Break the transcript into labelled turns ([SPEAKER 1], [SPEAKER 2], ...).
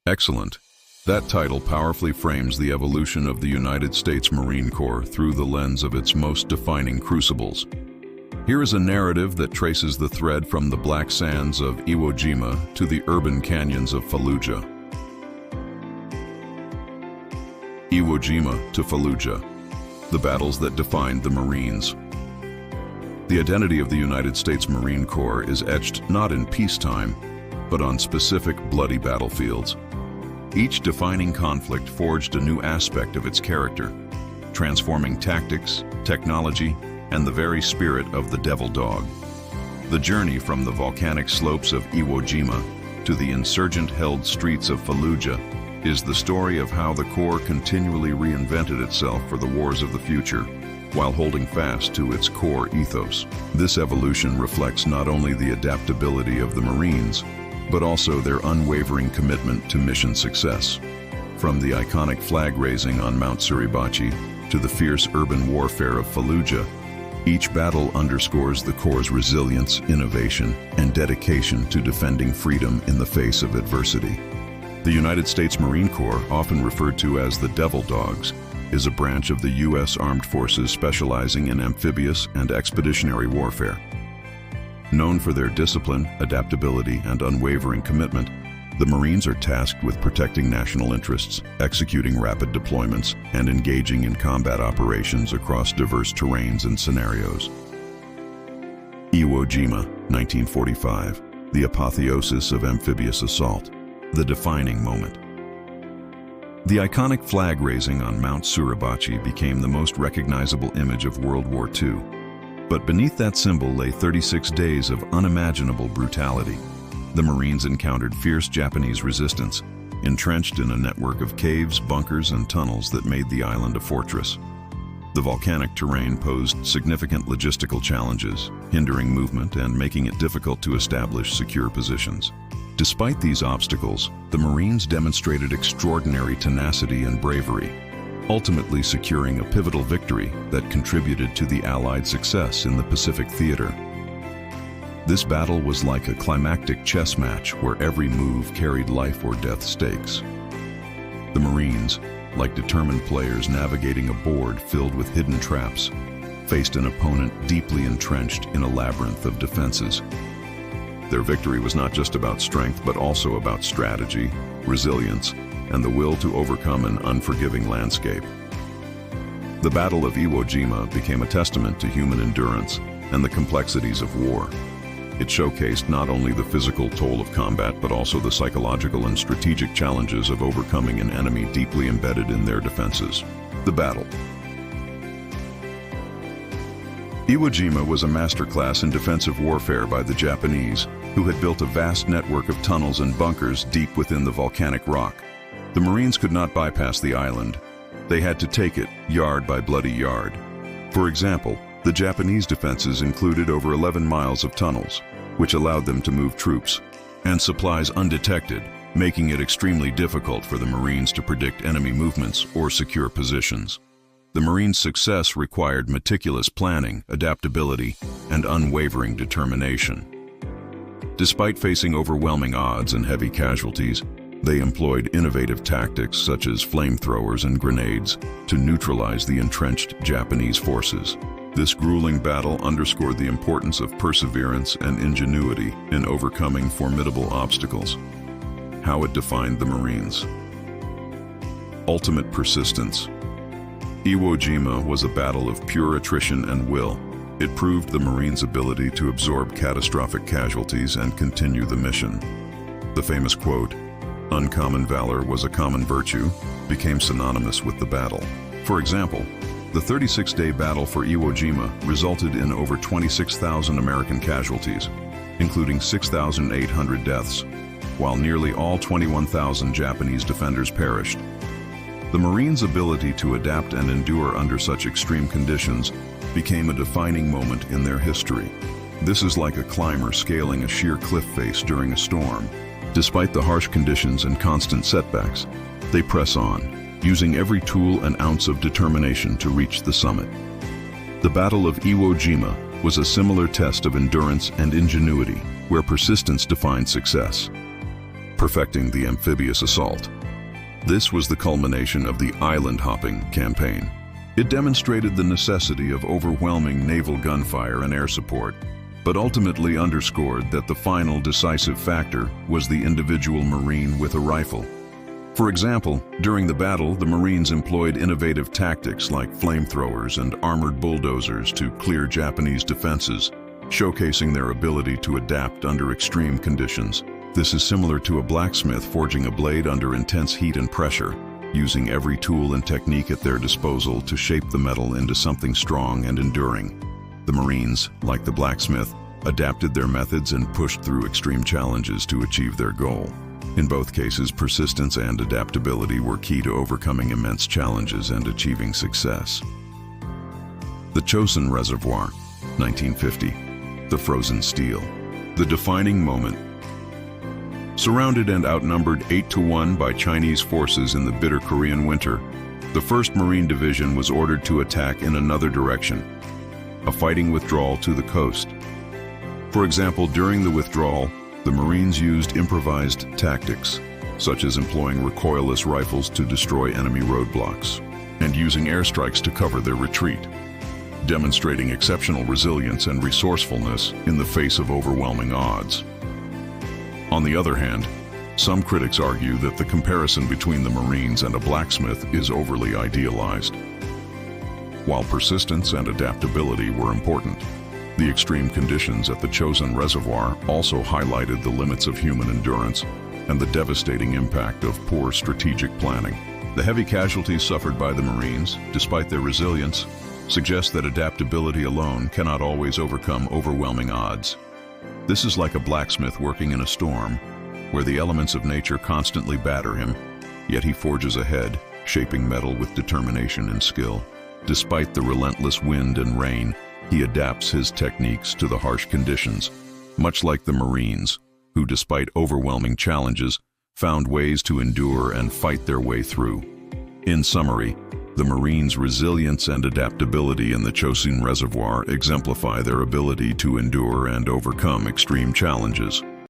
[SPEAKER 1] Excellent. That title powerfully frames the evolution of the United States Marine Corps through the lens of its most defining crucibles. Here is a narrative that traces the thread from the black sands of Iwo Jima to the urban canyons of Fallujah. Iwo Jima to Fallujah, the battles that defined the Marines. The identity of the United States Marine Corps is etched not in peacetime, but on specific bloody battlefields. Each defining conflict forged a new aspect of its character, transforming tactics, technology, and the very spirit of the devil dog. The journey from the volcanic slopes of Iwo Jima to the insurgent-held streets of Fallujah is the story of how the Corps continually reinvented itself for the wars of the future, while holding fast to its core ethos. This evolution reflects not only the adaptability of the Marines, but also their unwavering commitment to mission success. From the iconic flag raising on Mount Suribachi to the fierce urban warfare of Fallujah, each battle underscores the Corps' resilience, innovation, and dedication to defending freedom in the face of adversity. The United States Marine Corps, often referred to as the Devil Dogs, is a branch of the U.S. Armed Forces specializing in amphibious and expeditionary warfare. Known for their discipline, adaptability, and unwavering commitment, the Marines are tasked with protecting national interests, executing rapid deployments, and engaging in combat operations across diverse terrains and scenarios. Iwo Jima, 1945, the apotheosis of amphibious assault, the defining moment. The iconic flag raising on Mount Suribachi became the most recognizable image of World War II. But beneath that symbol lay 36 days of unimaginable brutality. The Marines encountered fierce Japanese resistance, entrenched in a network of caves, bunkers, and tunnels that made the island a fortress. The volcanic terrain posed significant logistical challenges, hindering movement and making it difficult to establish secure positions. Despite these obstacles, the Marines demonstrated extraordinary tenacity and bravery, ultimately securing a pivotal victory that contributed to the Allied success in the Pacific theater. This battle was like a climactic chess match where every move carried life or death stakes. The Marines, like determined players navigating a board filled with hidden traps, faced an opponent deeply entrenched in a labyrinth of defenses. Their victory was not just about strength, but also about strategy, resilience, and the will to overcome an unforgiving landscape. The Battle of Iwo Jima became a testament to human endurance and the complexities of war. It showcased not only the physical toll of combat, but also the psychological and strategic challenges of overcoming an enemy deeply embedded in their defenses. The battle. Iwo Jima was a masterclass in defensive warfare by the Japanese, who had built a vast network of tunnels and bunkers deep within the volcanic rock. The Marines could not bypass the island. They had to take it, yard by bloody yard. For example, the Japanese defenses included over 11 miles of tunnels, which allowed them to move troops and supplies undetected, making it extremely difficult for the Marines to predict enemy movements or secure positions. The Marines' success required meticulous planning, adaptability, and unwavering determination. Despite facing overwhelming odds and heavy casualties, they employed innovative tactics such as flamethrowers and grenades to neutralize the entrenched Japanese forces. This grueling battle underscored the importance of perseverance and ingenuity in overcoming formidable obstacles. How it defined the Marines. Ultimate persistence. Iwo Jima was a battle of pure attrition and will. It proved the Marines' ability to absorb catastrophic casualties and continue the mission. The famous quote, "Uncommon valor was a common virtue," became synonymous with the battle. For example, the 36-day battle for Iwo Jima resulted in over 26,000 American casualties, including 6,800 deaths, while nearly all 21,000 Japanese defenders perished. The Marines' ability to adapt and endure under such extreme conditions became a defining moment in their history. This is like a climber scaling a sheer cliff face during a storm. Despite the harsh conditions and constant setbacks, they press on, using every tool and ounce of determination to reach the summit. The Battle of Iwo Jima was a similar test of endurance and ingenuity, where persistence defined success. perfecting the amphibious assault. This was the culmination of the island-hopping campaign. It demonstrated the necessity of overwhelming naval gunfire and air support, but ultimately underscored that the final decisive factor was the individual Marine with a rifle. For example, during the battle, the Marines employed innovative tactics like flamethrowers and armored bulldozers to clear Japanese defenses, showcasing their ability to adapt under extreme conditions. This is similar to a blacksmith forging a blade under intense heat and pressure, using every tool and technique at their disposal to shape the metal into something strong and enduring. The Marines, like the blacksmith, adapted their methods and pushed through extreme challenges to achieve their goal. In both cases, persistence and adaptability were key to overcoming immense challenges and achieving success. The Chosin Reservoir, 1950. The frozen steel. The defining moment. Surrounded and outnumbered 8-1 by Chinese forces in the bitter Korean winter, the 1st Marine Division was ordered to attack in another direction, a fighting withdrawal to the coast. For example, during the withdrawal, the Marines used improvised tactics, such as employing recoilless rifles to destroy enemy roadblocks, and using airstrikes to cover their retreat, demonstrating exceptional resilience and resourcefulness in the face of overwhelming odds. On the other hand, some critics argue that the comparison between the Marines and a blacksmith is overly idealized. While persistence and adaptability were important, the extreme conditions at the Chosin Reservoir also highlighted the limits of human endurance and the devastating impact of poor strategic planning. The heavy casualties suffered by the Marines, despite their resilience, suggest that adaptability alone cannot always overcome overwhelming odds. This is like a blacksmith working in a storm, where the elements of nature constantly batter him, yet he forges ahead, shaping metal with determination and skill. Despite the relentless wind and rain, he adapts his techniques to the harsh conditions, much like the Marines, who, despite overwhelming challenges, found ways to endure and fight their way through. In summary, the Marines' resilience and adaptability in the Chosin Reservoir exemplify their ability to endure and overcome extreme challenges.